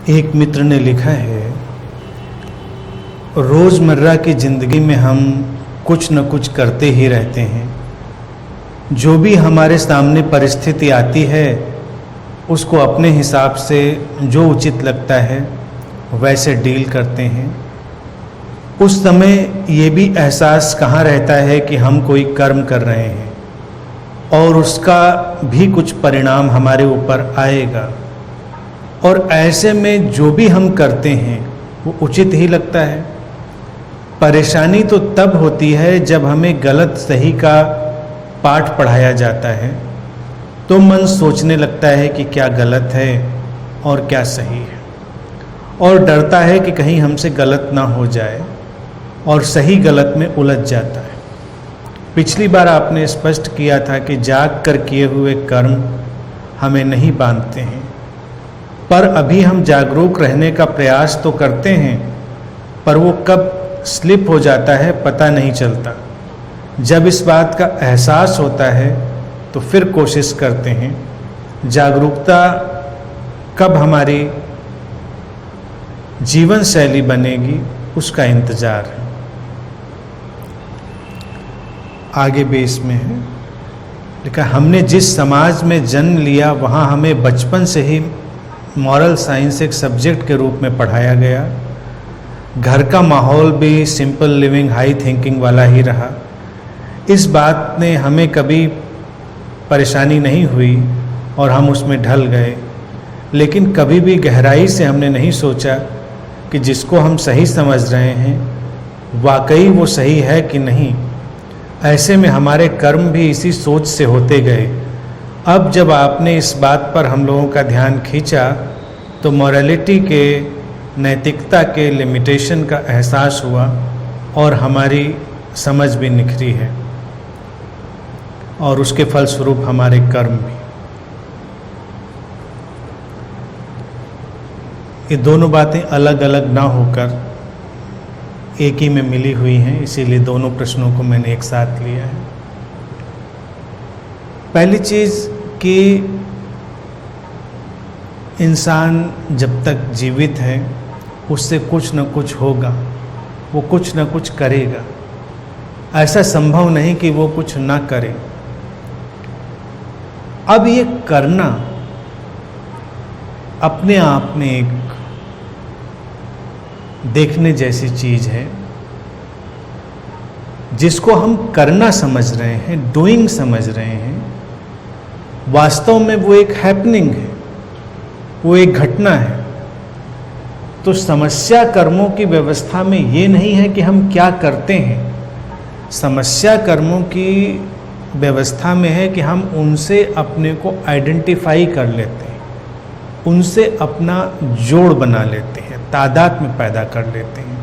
एक मित्र ने लिखा है, रोज़मर्रा की ज़िंदगी में हम कुछ न कुछ करते ही रहते हैं। जो भी हमारे सामने परिस्थिति आती है उसको अपने हिसाब से जो उचित लगता है वैसे डील करते हैं। उस समय ये भी एहसास कहाँ रहता है कि हम कोई कर्म कर रहे हैं और उसका भी कुछ परिणाम हमारे ऊपर आएगा, और ऐसे में जो भी हम करते हैं वो उचित ही लगता है। परेशानी तो तब होती है जब हमें गलत सही का पाठ पढ़ाया जाता है, तो मन सोचने लगता है कि क्या गलत है और क्या सही है, और डरता है कि कहीं हमसे गलत ना हो जाए और सही गलत में उलझ जाता है। पिछली बार आपने स्पष्ट किया था कि जाग कर किए हुए कर्म हमें नहीं बांधते हैं, पर अभी हम जागरूक रहने का प्रयास तो करते हैं, पर वो कब स्लिप हो जाता है पता नहीं चलता। जब इस बात का एहसास होता है तो फिर कोशिश करते हैं। जागरूकता कब हमारी जीवन शैली बनेगी उसका इंतजार है। आगे भी इसमें है लिखा, हमने जिस समाज में जन्म लिया वहाँ हमें बचपन से ही मॉरल साइंस एक सब्जेक्ट के रूप में पढ़ाया गया। घर का माहौल भी सिंपल लिविंग हाई थिंकिंग वाला ही रहा। इस बात ने हमें कभी परेशानी नहीं हुई और हम उसमें ढल गए, लेकिन कभी भी गहराई से हमने नहीं सोचा कि जिसको हम सही समझ रहे हैं वाकई वो सही है कि नहीं। ऐसे में हमारे कर्म भी इसी सोच से होते गए। अब जब आपने इस बात पर हम लोगों का ध्यान खींचा तो मॉरलिटी के, नैतिकता के लिमिटेशन का एहसास हुआ और हमारी समझ भी निखरी है, और उसके फलस्वरूप हमारे कर्म भी। ये दोनों बातें अलग अलग ना होकर एक ही में मिली हुई हैं, इसीलिए दोनों प्रश्नों को मैंने एक साथ लिया है। पहली चीज़ कि इंसान जब तक जीवित है उससे कुछ न कुछ होगा, वो कुछ न कुछ करेगा। ऐसा संभव नहीं कि वो कुछ ना करे। अब ये करना अपने आप में एक देखने जैसी चीज है, जिसको हम करना समझ रहे हैं, डूइंग समझ रहे हैं। वास्तव में वो एक हैपनिंग है, वो एक घटना है। तो समस्या कर्मों की व्यवस्था में ये नहीं है कि हम क्या करते हैं। समस्या कर्मों की व्यवस्था में है कि हम उनसे अपने को आइडेंटिफाई कर लेते हैं, उनसे अपना जोड़ बना लेते हैं, तादाद में पैदा कर लेते हैं।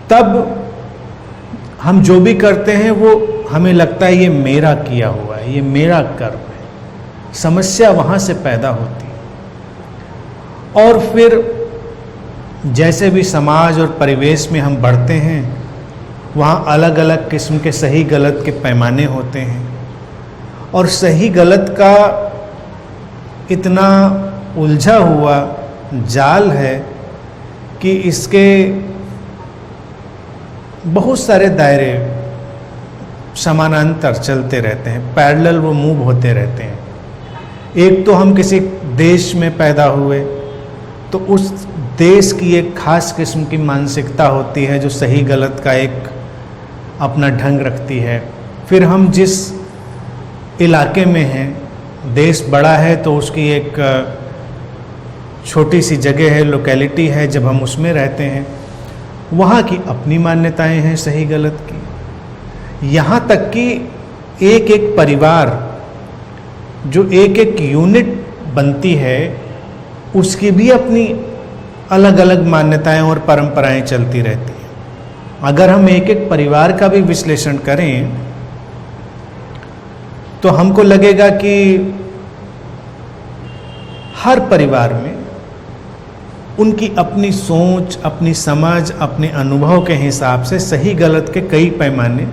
तब हम जो भी करते हैं वो हमें लगता है ये मेरा किया हुआ है, ये मेरा कर्म है। समस्या वहाँ से पैदा होती है। और फिर जैसे भी समाज और परिवेश में हम बढ़ते हैं वहाँ अलग अलग किस्म के सही गलत के पैमाने होते हैं, और सही गलत का इतना उलझा हुआ जाल है कि इसके बहुत सारे दायरे समानांतर चलते रहते हैं, पैरेलल वो मूव होते रहते हैं। एक तो हम किसी देश में पैदा हुए तो उस देश की एक खास किस्म की मानसिकता होती है जो सही गलत का एक अपना ढंग रखती है। फिर हम जिस इलाके में हैं, देश बड़ा है तो उसकी एक छोटी सी जगह है, लोकेलिटी है, जब हम उसमें रहते हैं वहाँ की अपनी मान्यताएं हैं सही गलत की। यहाँ तक कि एक एक परिवार जो एक एक यूनिट बनती है उसकी भी अपनी अलग अलग मान्यताएं और परंपराएं चलती रहती हैं। अगर हम एक एक परिवार का भी विश्लेषण करें तो हमको लगेगा कि हर परिवार में उनकी अपनी सोच, अपनी समझ, अपने अनुभव के हिसाब से सही गलत के कई पैमाने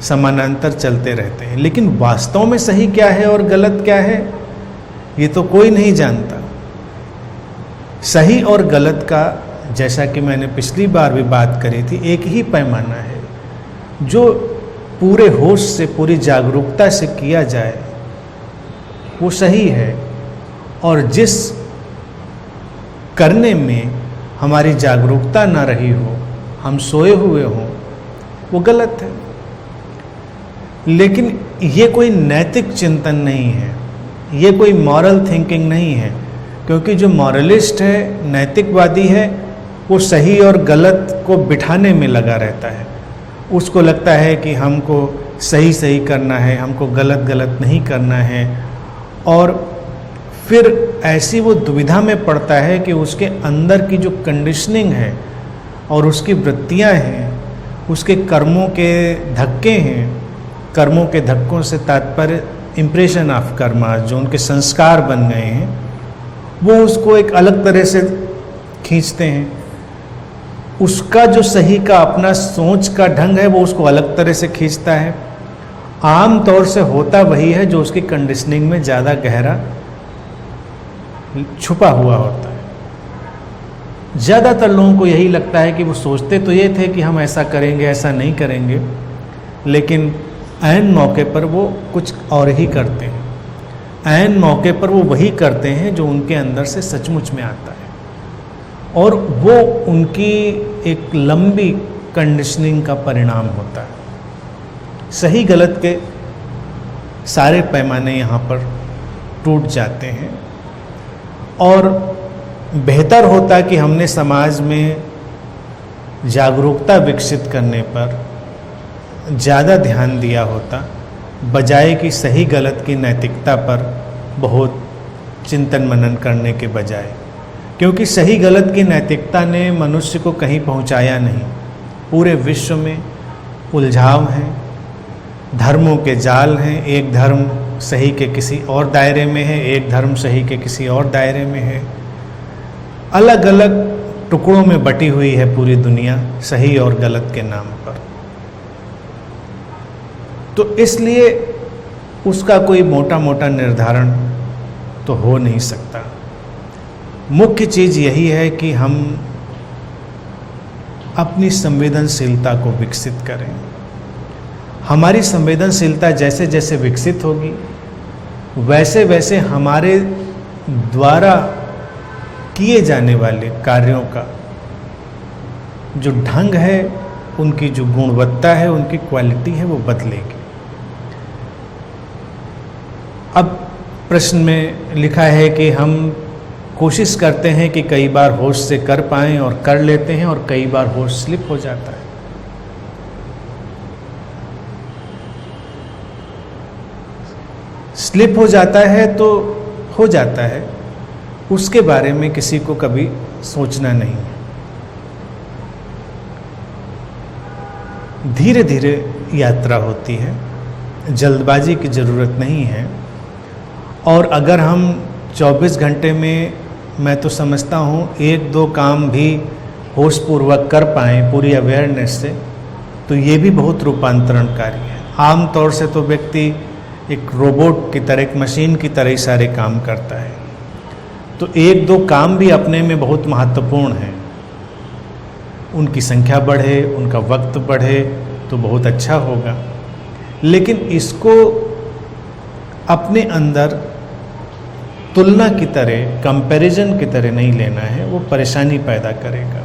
समानांतर चलते रहते हैं। लेकिन वास्तव में सही क्या है और गलत क्या है ये तो कोई नहीं जानता। सही और गलत का, जैसा कि मैंने पिछली बार भी बात करी थी, एक ही पैमाना है जो पूरे होश से, पूरी जागरूकता से किया जाए वो सही है, और जिस करने में हमारी जागरूकता ना रही हो, हम सोए हुए हों, वो गलत है। लेकिन ये कोई नैतिक चिंतन नहीं है, ये कोई मॉरल थिंकिंग नहीं है, क्योंकि जो मॉरलिस्ट है, नैतिकवादी है, वो सही और गलत को बिठाने में लगा रहता है। उसको लगता है कि हमको सही सही करना है, हमको गलत गलत नहीं करना है, और फिर ऐसी वो दुविधा में पड़ता है कि उसके अंदर की जो कंडीशनिंग है और उसकी वृत्तियां हैं, उसके कर्मों के धक्के हैं, कर्मों के धक्कों से तात्पर्य इम्प्रेशन ऑफ कर्मा, जो उनके संस्कार बन गए हैं, वो उसको एक अलग तरह से खींचते हैं। उसका जो सही का अपना सोच का ढंग है वो उसको अलग तरह से खींचता है। आम तौर से होता वही है जो उसकी कंडीशनिंग में ज़्यादा गहरा छुपा हुआ होता है। ज़्यादातर लोगों को यही लगता है कि वो सोचते तो ये थे कि हम ऐसा करेंगे, ऐसा नहीं करेंगे, लेकिन ऐन मौके पर वो कुछ और ही करते हैं। ऐन मौके पर वो वही करते हैं जो उनके अंदर से सचमुच में आता है, और वो उनकी एक लंबी कंडीशनिंग का परिणाम होता है। सही गलत के सारे पैमाने यहाँ पर टूट जाते हैं, और बेहतर होता कि हमने समाज में जागरूकता विकसित करने पर ज़्यादा ध्यान दिया होता, बजाय कि सही गलत की नैतिकता पर बहुत चिंतन मनन करने के बजाय। क्योंकि सही गलत की नैतिकता ने मनुष्य को कहीं पहुंचाया नहीं। पूरे विश्व में उलझाव हैं, धर्मों के जाल हैं, एक धर्म सही के किसी और दायरे में है, एक धर्म सही के किसी और दायरे में है। अलग अलग टुकड़ों में बटी हुई है पूरी दुनिया सही और गलत के नाम पर। तो इसलिए उसका कोई मोटा मोटा निर्धारण तो हो नहीं सकता। मुख्य चीज़ यही है कि हम अपनी संवेदनशीलता को विकसित करें। हमारी संवेदनशीलता जैसे जैसे विकसित होगी, वैसे वैसे हमारे द्वारा किए जाने वाले कार्यों का जो ढंग है, उनकी जो गुणवत्ता है, उनकी क्वालिटी है, वो बदलेगी। अब प्रश्न में लिखा है कि हम कोशिश करते हैं कि कई बार होश से कर पाएं और कर लेते हैं, और कई बार होश स्लिप हो जाता है। स्लिप हो जाता है तो हो जाता है, उसके बारे में किसी को कभी सोचना नहीं है। धीरे धीरे यात्रा होती है, जल्दबाजी की ज़रूरत नहीं है। और अगर हम 24 घंटे में, मैं तो समझता हूँ, एक दो काम भी होशपूर्वक कर पाएँ पूरी अवेयरनेस से, तो ये भी बहुत रूपांतरणकारी है। आम तौर से तो व्यक्ति एक रोबोट की तरह, एक मशीन की तरह ही सारे काम करता है। तो एक दो काम भी अपने में बहुत महत्वपूर्ण हैं। उनकी संख्या बढ़े, उनका वक्त बढ़े तो बहुत अच्छा होगा, लेकिन इसको अपने अंदर तुलना की तरह, कंपैरिजन की तरह नहीं लेना है, वो परेशानी पैदा करेगा।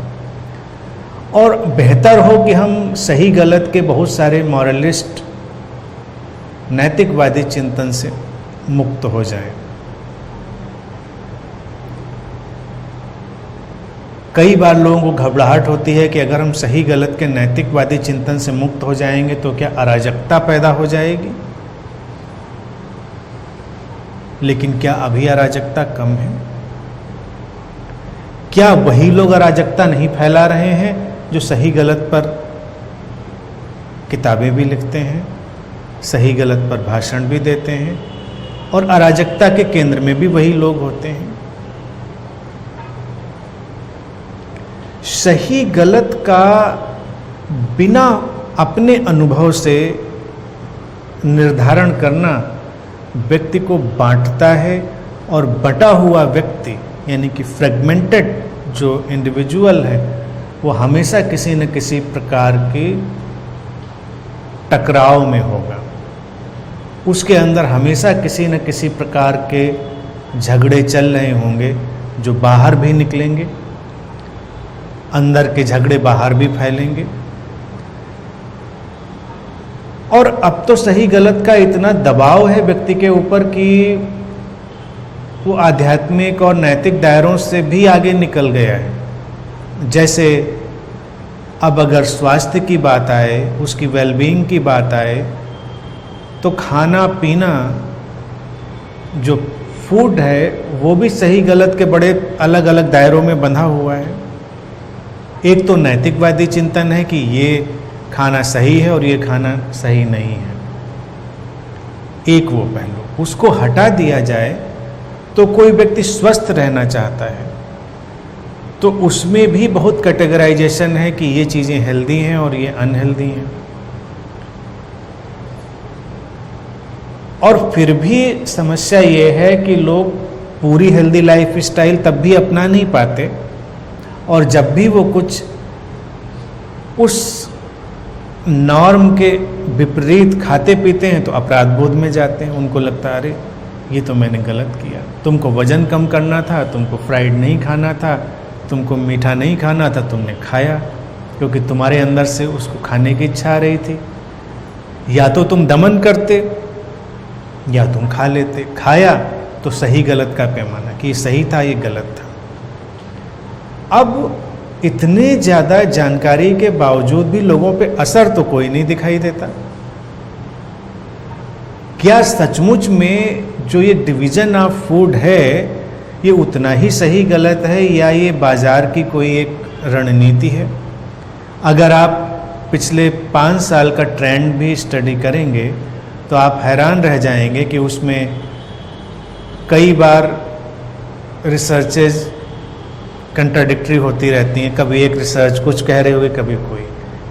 और बेहतर हो कि हम सही गलत के बहुत सारे मॉरलिस्ट, नैतिकवादी चिंतन से मुक्त हो जाएं। कई बार लोगों को घबराहट होती है कि अगर हम सही गलत के नैतिकवादी चिंतन से मुक्त हो जाएंगे तो क्या अराजकता पैदा हो जाएगी। लेकिन क्या अभी अराजकता कम है? क्या वही लोग अराजकता नहीं फैला रहे हैं जो सही गलत पर किताबें भी लिखते हैं, सही गलत पर भाषण भी देते हैं, और अराजकता के केंद्र में भी वही लोग होते हैं? सही गलत का बिना अपने अनुभव से निर्धारण करना व्यक्ति को बांटता है, और बटा हुआ व्यक्ति यानी कि फ्रेगमेंटेड जो इंडिविजुअल है वो हमेशा किसी न किसी प्रकार के टकराव में होगा। उसके अंदर हमेशा किसी न किसी प्रकार के झगड़े चल रहे होंगे जो बाहर भी निकलेंगे, अंदर के झगड़े बाहर भी फैलेंगे। और अब तो सही गलत का इतना दबाव है व्यक्ति के ऊपर कि वो आध्यात्मिक और नैतिक दायरों से भी आगे निकल गया है। जैसे अब अगर स्वास्थ्य की बात आए, उसकी वेलबींग की बात आए, तो खाना पीना जो फूड है वो भी सही गलत के बड़े अलग अलग दायरों में बंधा हुआ है। एक तो नैतिकवादी चिंतन है कि ये खाना सही है और ये खाना सही नहीं है, एक वो पहलू। उसको हटा दिया जाए तो कोई व्यक्ति स्वस्थ रहना चाहता है तो उसमें भी बहुत कैटेगराइजेशन है कि ये चीज़ें हेल्दी हैं और ये अनहेल्दी हैं। और फिर भी समस्या ये है कि लोग पूरी हेल्दी लाइफ स्टाइल तब भी अपना नहीं पाते, और जब भी वो कुछ उस नॉर्म के विपरीत खाते पीते हैं तो अपराध बोध में जाते हैं। उनको लगता है अरे ये तो मैंने गलत किया, तुमको वजन कम करना था, तुमको फ्राइड नहीं खाना था, तुमको मीठा नहीं खाना था, तुमने खाया क्योंकि तुम्हारे अंदर से उसको खाने की इच्छा आ रही थी। या तो तुम दमन करते या तुम खा लेते। खाया तो सही गलत का पैमाना कि ये सही था, ये गलत था। अब इतने ज़्यादा जानकारी के बावजूद भी लोगों पे असर तो कोई नहीं दिखाई देता। क्या सचमुच में जो ये डिवीज़न ऑफ फूड है ये उतना ही सही गलत है, या ये बाज़ार की कोई एक रणनीति है? अगर आप पिछले 5 साल का ट्रेंड भी स्टडी करेंगे तो आप हैरान रह जाएंगे कि उसमें कई बार रिसर्चेज कंट्राडिक्टरी होती रहती हैं। कभी एक रिसर्च कुछ कह रहे हुए,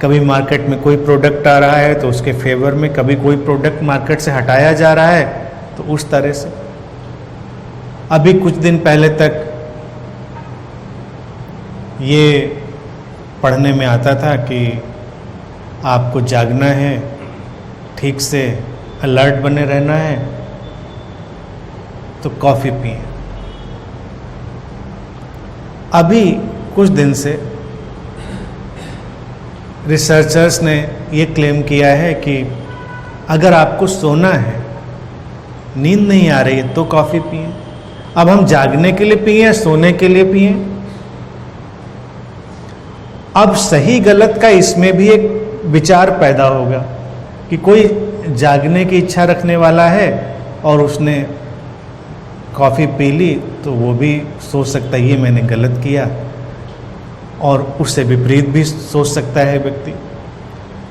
कभी मार्केट में कोई प्रोडक्ट आ रहा है तो उसके फेवर में, कभी कोई प्रोडक्ट मार्केट से हटाया जा रहा है तो उस तरह से। अभी कुछ दिन पहले तक ये पढ़ने में आता था कि आपको जागना है, ठीक से अलर्ट बने रहना है तो कॉफ़ी पिएं। अभी कुछ दिन से रिसर्चर्स ने ये क्लेम किया है कि अगर आपको सोना है, नींद नहीं आ रही है तो कॉफ़ी पिएं। अब हम जागने के लिए पिएं, सोने के लिए पिएं? अब सही गलत का इसमें भी एक विचार पैदा होगा कि कोई जागने की इच्छा रखने वाला है और उसने कॉफ़ी पी ली तो वो भी सोच सकता है ये मैंने गलत किया, और उससे विपरीत भी सोच सकता है व्यक्ति।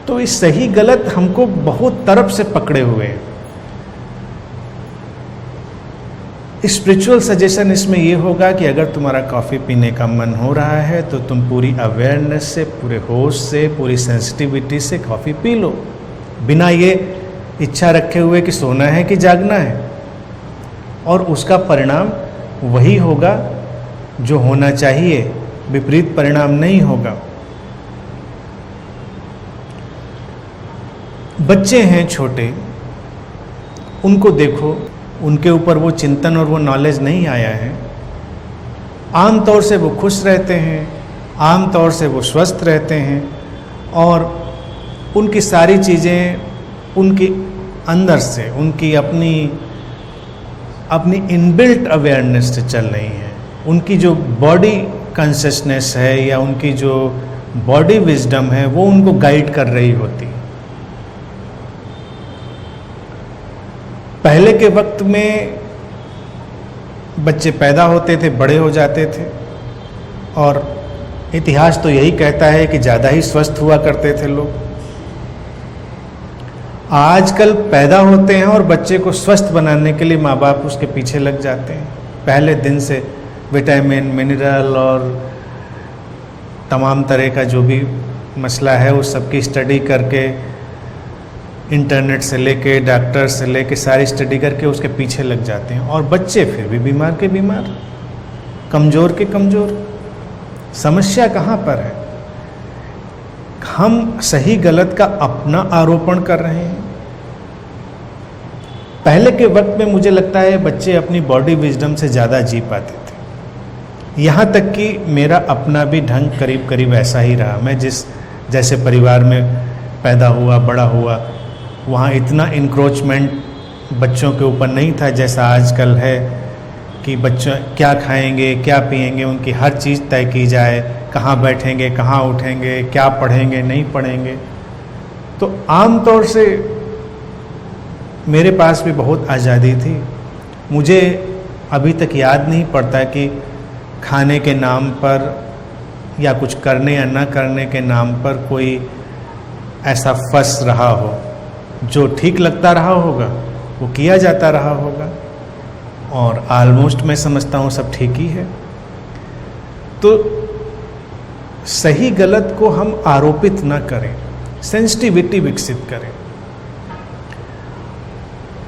तो इस सही गलत हमको बहुत तरफ से पकड़े हुए हैं। स्पिरिचुअल सजेशन इसमें ये होगा कि अगर तुम्हारा कॉफ़ी पीने का मन हो रहा है तो तुम पूरी अवेयरनेस से, पूरे होश से, पूरी सेंसिटिविटी से कॉफ़ी पी लो, बिना ये इच्छा रखे हुए कि सोना है कि जागना है। और उसका परिणाम वही होगा जो होना चाहिए, विपरीत परिणाम नहीं होगा। बच्चे हैं छोटे, उनको देखो, उनके ऊपर वो चिंतन और वो नॉलेज नहीं आया है। आम तौर से वो खुश रहते हैं, आम तौर से वो स्वस्थ रहते हैं, और उनकी सारी चीज़ें उनके अंदर से, उनकी अपनी इनबिल्ट अवेयरनेस से चल रही हैं। उनकी जो बॉडी कॉन्शियसनेस है या उनकी जो बॉडी विजडम है वो उनको गाइड कर रही होती है। पहले के वक्त में बच्चे पैदा होते थे, बड़े हो जाते थे, और इतिहास तो यही कहता है कि ज़्यादा ही स्वस्थ हुआ करते थे लोग। आजकल पैदा होते हैं और बच्चे को स्वस्थ बनाने के लिए माँ बाप उसके पीछे लग जाते हैं। पहले दिन से विटामिन, मिनरल और तमाम तरह का जो भी मसला है उस सब की स्टडी करके, इंटरनेट से लेके, डॉक्टर से लेके सारी स्टडी करके उसके पीछे लग जाते हैं, और बच्चे फिर भी बीमार के बीमार। कमज़ोर के कमज़ोर। समस्या कहाँ पर है? हम सही गलत का अपना आरोपण कर रहे हैं। पहले के वक्त में मुझे लगता है बच्चे अपनी बॉडी विजडम से ज़्यादा जी पाते थे। यहाँ तक कि मेरा अपना भी ढंग करीब करीब ऐसा ही रहा। मैं जैसे परिवार में पैदा हुआ, बड़ा हुआ, वहाँ इतना इंक्रोचमेंट बच्चों के ऊपर नहीं था जैसा आजकल है कि बच्चे क्या खाएंगे, क्या पिएंगे, उनकी हर चीज़ तय की जाए, कहाँ बैठेंगे, कहाँ उठेंगे, क्या पढ़ेंगे, नहीं पढ़ेंगे। तो आम तौर से मेरे पास भी बहुत आज़ादी थी। मुझे अभी तक याद नहीं पड़ता कि खाने के नाम पर या कुछ करने या न करने के नाम पर कोई ऐसा फंस रहा हो। जो ठीक लगता रहा होगा वो किया जाता रहा होगा, और ऑलमोस्ट मैं समझता हूँ सब ठीक ही है। तो सही गलत को हम आरोपित न करें, सेंसिटिविटी विकसित करें।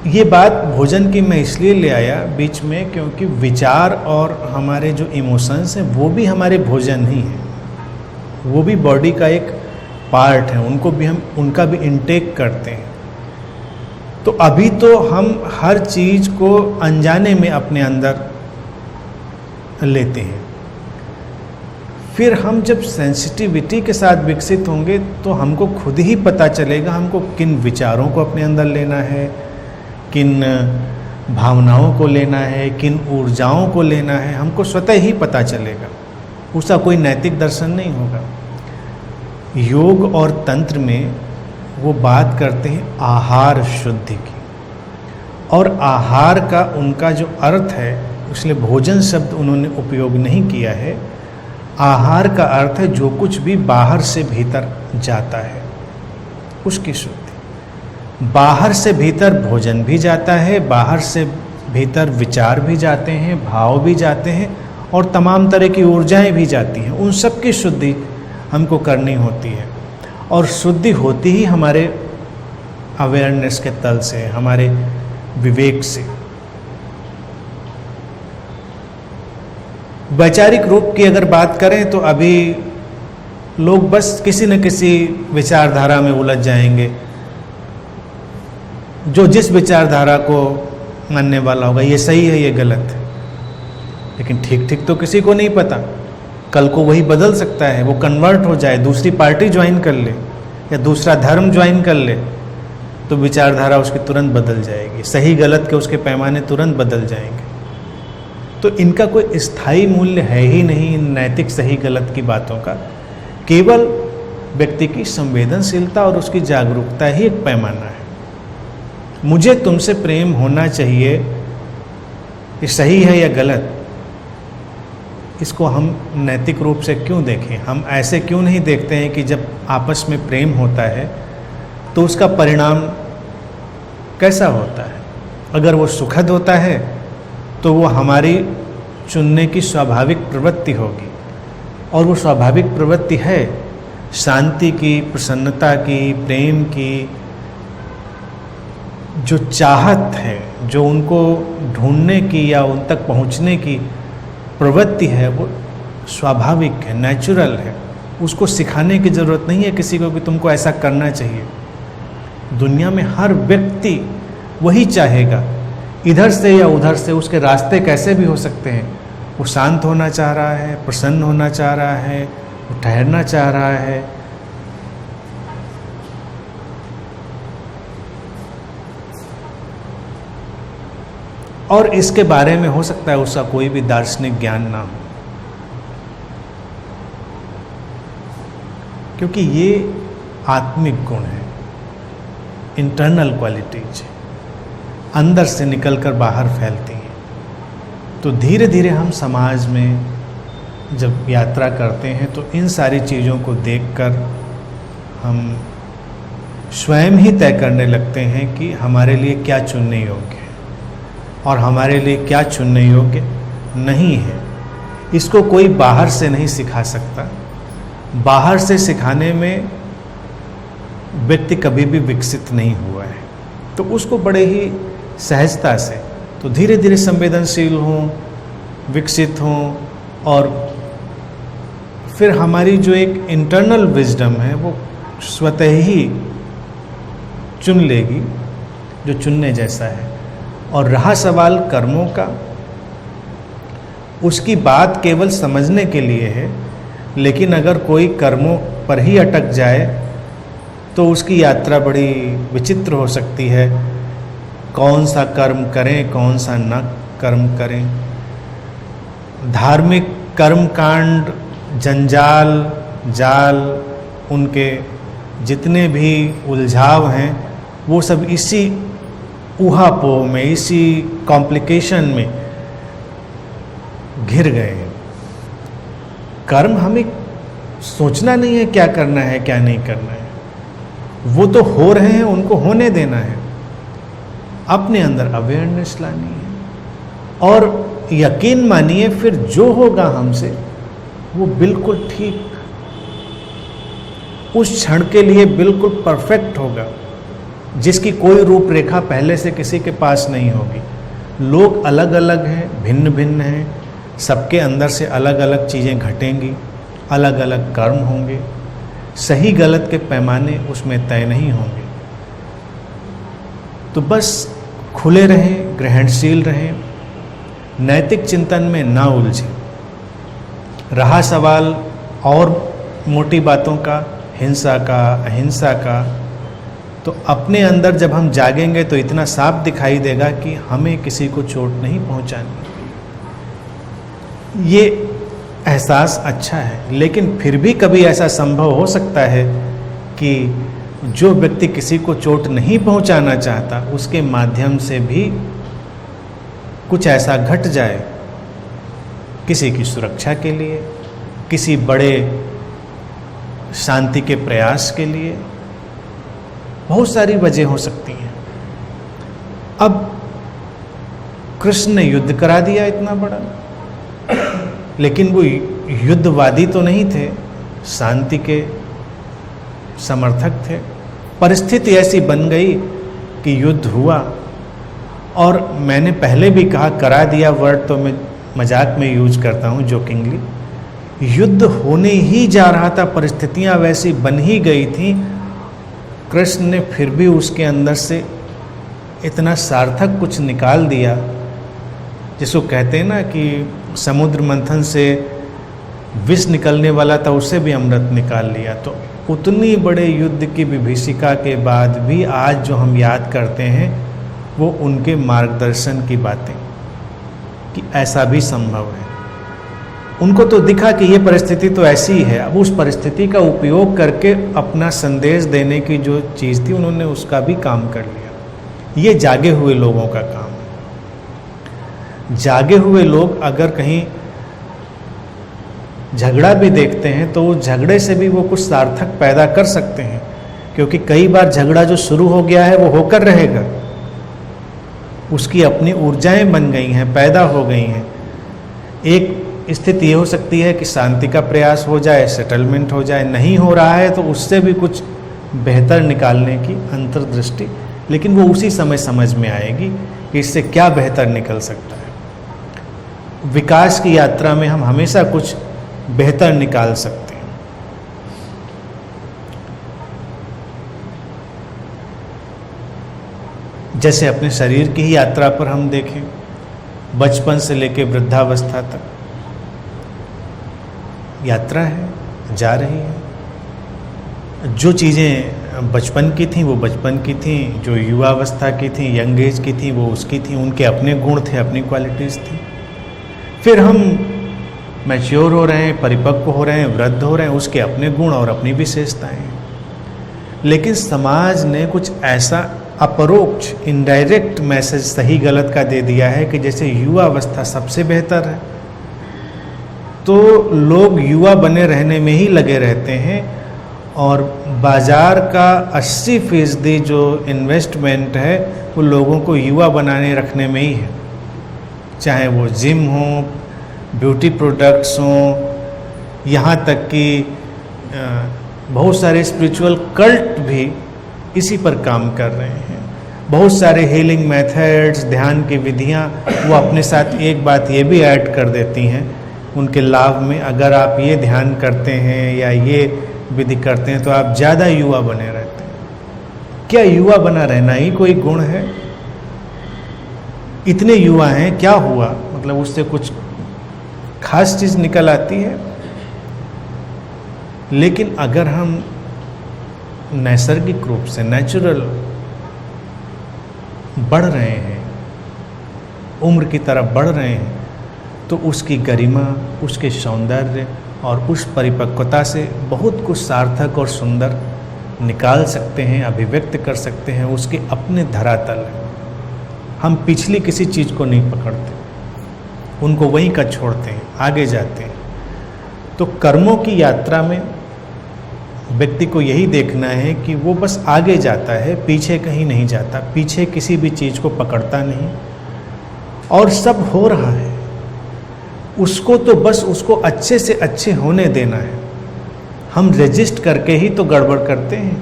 ये बात भोजन की मैं इसलिए ले आया बीच में क्योंकि विचार और हमारे जो इमोशंस हैं वो भी हमारे भोजन ही हैं, वो भी बॉडी का एक पार्ट है, उनका भी इनटेक करते हैं। तो अभी तो हम हर चीज़ को अनजाने में अपने अंदर लेते हैं। फिर हम जब सेंसिटिविटी के साथ विकसित होंगे तो हमको खुद ही पता चलेगा हमको किन विचारों को अपने अंदर लेना है, किन भावनाओं को लेना है, किन ऊर्जाओं को लेना है, हमको स्वतः ही पता चलेगा। उसका कोई नैतिक दर्शन नहीं होगा। योग और तंत्र में वो बात करते हैं आहार शुद्धि की, और आहार का उनका जो अर्थ है, इसलिए भोजन शब्द उन्होंने उपयोग नहीं किया है। आहार का अर्थ है जो कुछ भी बाहर से भीतर जाता है उसकी शुद्धि। बाहर से भीतर भोजन भी जाता है, बाहर से भीतर विचार भी जाते हैं, भाव भी जाते हैं, और तमाम तरह की ऊर्जाएं भी जाती हैं। उन सब की शुद्धि हमको करनी होती है, और शुद्धि होती ही हमारे अवेयरनेस के तल से, हमारे विवेक से। वैचारिक रूप की अगर बात करें तो अभी लोग बस किसी न किसी विचारधारा में उलझ जाएंगे। जो जिस विचारधारा को मानने वाला होगा, ये सही है, ये गलत है, लेकिन ठीक ठीक तो किसी को नहीं पता। कल को वही बदल सकता है, वो कन्वर्ट हो जाए, दूसरी पार्टी ज्वाइन कर ले या दूसरा धर्म ज्वाइन कर ले, तो विचारधारा उसकी तुरंत बदल जाएगी, सही गलत के उसके पैमाने तुरंत बदल जाएंगे। तो इनका कोई स्थायी मूल्य है ही नहीं, इन नैतिक सही गलत की बातों का। केवल व्यक्ति की संवेदनशीलता और उसकी जागरूकता ही एक पैमाना है। मुझे तुमसे प्रेम होना चाहिए, ये सही है या गलत, इसको हम नैतिक रूप से क्यों देखें? हम ऐसे क्यों नहीं देखते हैं कि जब आपस में प्रेम होता है तो उसका परिणाम कैसा होता है? अगर वो सुखद होता है तो वो हमारी चुनने की स्वाभाविक प्रवृत्ति होगी, और वो स्वाभाविक प्रवृत्ति है शांति की, प्रसन्नता की, प्रेम की। जो चाहत है, जो उनको ढूंढने की या उन तक पहुंचने की प्रवृत्ति है, वो स्वाभाविक है, नेचुरल है। उसको सिखाने की ज़रूरत नहीं है किसी को कि तुमको ऐसा करना चाहिए। दुनिया में हर व्यक्ति वही चाहेगा, इधर से या उधर से उसके रास्ते कैसे भी हो सकते हैं। वो शांत होना चाह रहा है, प्रसन्न होना चाह रहा है, वो ठहरना चाह रहा है। और इसके बारे में हो सकता है उसका कोई भी दार्शनिक ज्ञान ना हो, क्योंकि ये आत्मिक गुण है, इंटरनल क्वालिटीज, अंदर से निकलकर बाहर फैलती हैं। तो धीरे धीरे हम समाज में जब यात्रा करते हैं तो इन सारी चीज़ों को देखकर हम स्वयं ही तय करने लगते हैं कि हमारे लिए क्या चुनने योग्य है और हमारे लिए क्या चुनने योग्य नहीं है। इसको कोई बाहर से नहीं सिखा सकता। बाहर से सिखाने में व्यक्ति कभी भी विकसित नहीं हुआ है, तो उसको बड़े ही सहजता से, तो धीरे धीरे संवेदनशील हों, विकसित हों, और फिर हमारी जो एक इंटरनल विजडम है वो स्वतः ही चुन लेगी जो चुनने जैसा है। और रहा सवाल कर्मों का, उसकी बात केवल समझने के लिए है, लेकिन अगर कोई कर्मों पर ही अटक जाए तो उसकी यात्रा बड़ी विचित्र हो सकती है। कौन सा कर्म करें, कौन सा न कर्म करें। धार्मिक कर्मकांड, जंजाल, जाल, उनके जितने भी उलझाव हैं वो सब इसी ऊहापोह में, इसी कॉम्प्लिकेशन में घिर गए हैं। कर्म हमें सोचना नहीं है क्या करना है क्या नहीं करना है, वो तो हो रहे हैं, उनको होने देना है। अपने अंदर अवेयरनेस लानी है और यकीन मानिए फिर जो होगा हमसे वो बिल्कुल ठीक, उस क्षण के लिए बिल्कुल परफेक्ट होगा, जिसकी कोई रूपरेखा पहले से किसी के पास नहीं होगी। लोग अलग अलग हैं, भिन्न भिन्न हैं, सबके अंदर से अलग अलग चीज़ें घटेंगी, अलग अलग कर्म होंगे, सही गलत के पैमाने उसमें तय नहीं होंगे। तो बस खुले रहें, ग्रहणशील रहें, नैतिक चिंतन में ना उलझें। रहा सवाल और मोटी बातों का, हिंसा का, अहिंसा का, तो अपने अंदर जब हम जागेंगे तो इतना साफ दिखाई देगा कि हमें किसी को चोट नहीं पहुंचानी। ये एहसास अच्छा है, लेकिन फिर भी कभी ऐसा संभव हो सकता है कि जो व्यक्ति किसी को चोट नहीं पहुंचाना चाहता उसके माध्यम से भी कुछ ऐसा घट जाए, किसी की सुरक्षा के लिए, किसी बड़े शांति के प्रयास के लिए, बहुत सारी वजह हो सकती हैं। अब कृष्ण ने युद्ध करा दिया इतना बड़ा, लेकिन वो युद्धवादी तो नहीं थे, शांति के समर्थक थे। परिस्थिति ऐसी बन गई कि युद्ध हुआ, और मैंने पहले भी कहा, करा दिया वर्ड तो मैं मजाक में यूज करता हूँ, जोकिंगली। युद्ध होने ही जा रहा था, परिस्थितियाँ वैसी बन ही गई थी, कृष्ण ने फिर भी उसके अंदर से इतना सार्थक कुछ निकाल दिया, जिसको कहते हैं ना कि समुद्र मंथन से विष निकलने वाला था, उससे भी अमृत निकाल लिया। तो उतनी बड़े युद्ध की विभीषिका के बाद भी आज जो हम याद करते हैं वो उनके मार्गदर्शन की बातें, कि ऐसा भी संभव है। उनको तो दिखा कि ये परिस्थिति तो ऐसी ही है, अब उस परिस्थिति का उपयोग करके अपना संदेश देने की जो चीज़ थी उन्होंने उसका भी काम कर लिया। ये जागे हुए लोगों का काम है। जागे हुए लोग अगर कहीं झगड़ा भी देखते हैं तो उस झगड़े से भी वो कुछ सार्थक पैदा कर सकते हैं, क्योंकि कई बार झगड़ा जो शुरू हो गया है वो होकर रहेगा, उसकी अपनी ऊर्जाएं बन गई हैं, पैदा हो गई हैं। एक स्थिति ये हो सकती है कि शांति का प्रयास हो जाए, सेटलमेंट हो जाए, नहीं हो रहा है तो उससे भी कुछ बेहतर निकालने की अंतर्दृष्टि, लेकिन वो उसी समय समझ में आएगी कि इससे क्या बेहतर निकल सकता है। विकास की यात्रा में हम हमेशा कुछ बेहतर निकाल सकते हैं। जैसे अपने शरीर की ही यात्रा पर हम देखें, बचपन से लेकर वृद्धावस्था तक यात्रा है, जा रही है। जो चीज़ें बचपन की थी वो बचपन की थी, जो युवावस्था की थी, यंग एज की थी, वो उसकी थी, उनके अपने गुण थे, अपनी क्वालिटीज़ थी। फिर हम मैच्योर हो रहे हैं, परिपक्व हो रहे हैं, वृद्ध हो रहे हैं, उसके अपने गुण और अपनी विशेषताएं हैं। लेकिन समाज ने कुछ ऐसा अपरोक्ष, इनडायरेक्ट मैसेज सही गलत का दे दिया है कि जैसे युवावस्था सबसे बेहतर है, तो लोग युवा बने रहने में ही लगे रहते हैं और बाज़ार का 80% जो इन्वेस्टमेंट है वो लोगों को युवा बनाने रखने में ही है। चाहे वो जिम हो, ब्यूटी प्रोडक्ट्स हों, यहाँ तक कि बहुत सारे स्पिरिचुअल कल्ट भी इसी पर काम कर रहे हैं। बहुत सारे हीलिंग मेथड्स, ध्यान की विधियाँ, वो अपने साथ एक बात ये भी ऐड कर देती हैं उनके लाभ में, अगर आप ये ध्यान करते हैं या ये विधि करते हैं तो आप ज़्यादा युवा बने रहते हैं। क्या युवा बना रहना ही कोई गुण है? इतने युवा हैं, क्या हुआ? मतलब उससे कुछ खास चीज़ निकल आती है? लेकिन अगर हम नैसर्गिक रूप से नेचुरल बढ़ रहे हैं, उम्र की तरफ बढ़ रहे हैं, तो उसकी गरिमा, उसके सौंदर्य और उस परिपक्वता से बहुत कुछ सार्थक और सुंदर निकाल सकते हैं, अभिव्यक्त कर सकते हैं। उसके अपने धरातल है। हम पिछली किसी चीज़ को नहीं पकड़ते, उनको वहीं का छोड़ते हैं, आगे जाते हैं। तो कर्मों की यात्रा में व्यक्ति को यही देखना है कि वो बस आगे जाता है, पीछे कहीं नहीं जाता, पीछे किसी भी चीज़ को पकड़ता नहीं, और सब हो रहा है उसको तो बस उसको अच्छे से अच्छे होने देना है। हम रजिस्ट करके ही तो गड़बड़ करते हैं।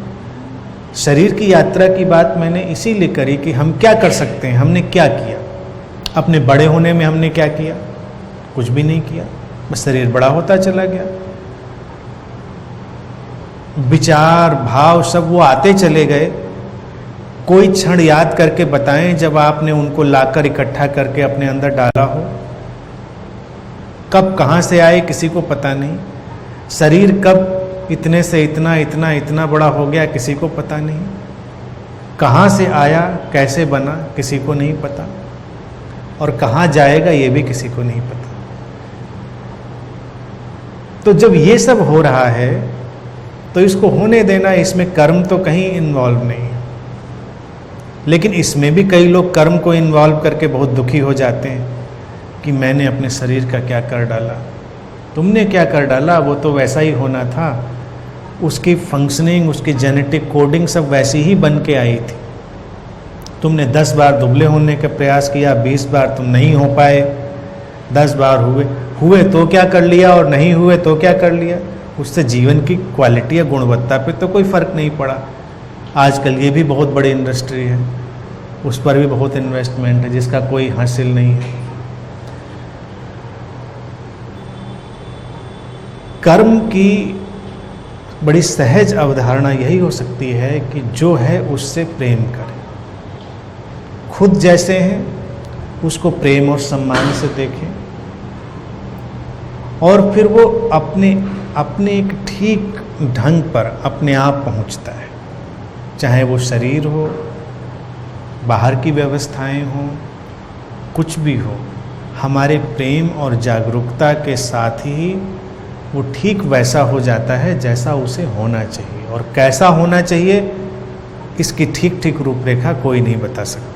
शरीर की यात्रा की बात मैंने इसीलिए करी कि हम क्या कर सकते हैं, हमने क्या किया। अपने बड़े होने में हमने क्या किया? कुछ भी नहीं किया, बस शरीर बड़ा होता चला गया। विचार भाव सब वो आते चले गए। कोई क्षण याद करके बताएं जब आपने उनको लाकर इकट्ठा करके अपने अंदर डाला हो। कब कहाँ से आए किसी को पता नहीं। शरीर कब इतने से इतना इतना इतना बड़ा हो गया किसी को पता नहीं। कहाँ से आया, कैसे बना, किसी को नहीं पता, और कहाँ जाएगा ये भी किसी को नहीं पता। तो जब ये सब हो रहा है तो इसको होने देना, इसमें कर्म तो कहीं इन्वॉल्व नहीं है। लेकिन इसमें भी कई लोग कर्म को इन्वॉल्व करके बहुत दुखी हो जाते हैं कि मैंने अपने शरीर का क्या कर डाला। तुमने क्या कर डाला? वो तो वैसा ही होना था, उसकी फंक्शनिंग, उसकी जेनेटिक कोडिंग सब वैसी ही बन के आई थी। तुमने 10 बार दुबले होने का प्रयास किया, 20 बार तुम नहीं हो पाए, 10 बार हुए तो क्या कर लिया, और नहीं हुए तो क्या कर लिया। उससे जीवन की क्वालिटी या गुणवत्ता पे तो कोई फ़र्क नहीं पड़ा। आजकल ये भी बहुत बड़ी इंडस्ट्री है, उस पर भी बहुत इन्वेस्टमेंट है जिसका कोई हासिल नहीं है। कर्म की बड़ी सहज अवधारणा यही हो सकती है कि जो है उससे प्रेम करें। खुद जैसे हैं उसको प्रेम और सम्मान से देखें, और फिर वो अपने एक ठीक ढंग पर अपने आप पहुंचता है। चाहे वो शरीर हो, बाहर की व्यवस्थाएं हों, कुछ भी हो, हमारे प्रेम और जागरूकता के साथ ही वो ठीक वैसा हो जाता है जैसा उसे होना चाहिए। और कैसा होना चाहिए इसकी ठीक ठीक रूपरेखा कोई नहीं बता सकता।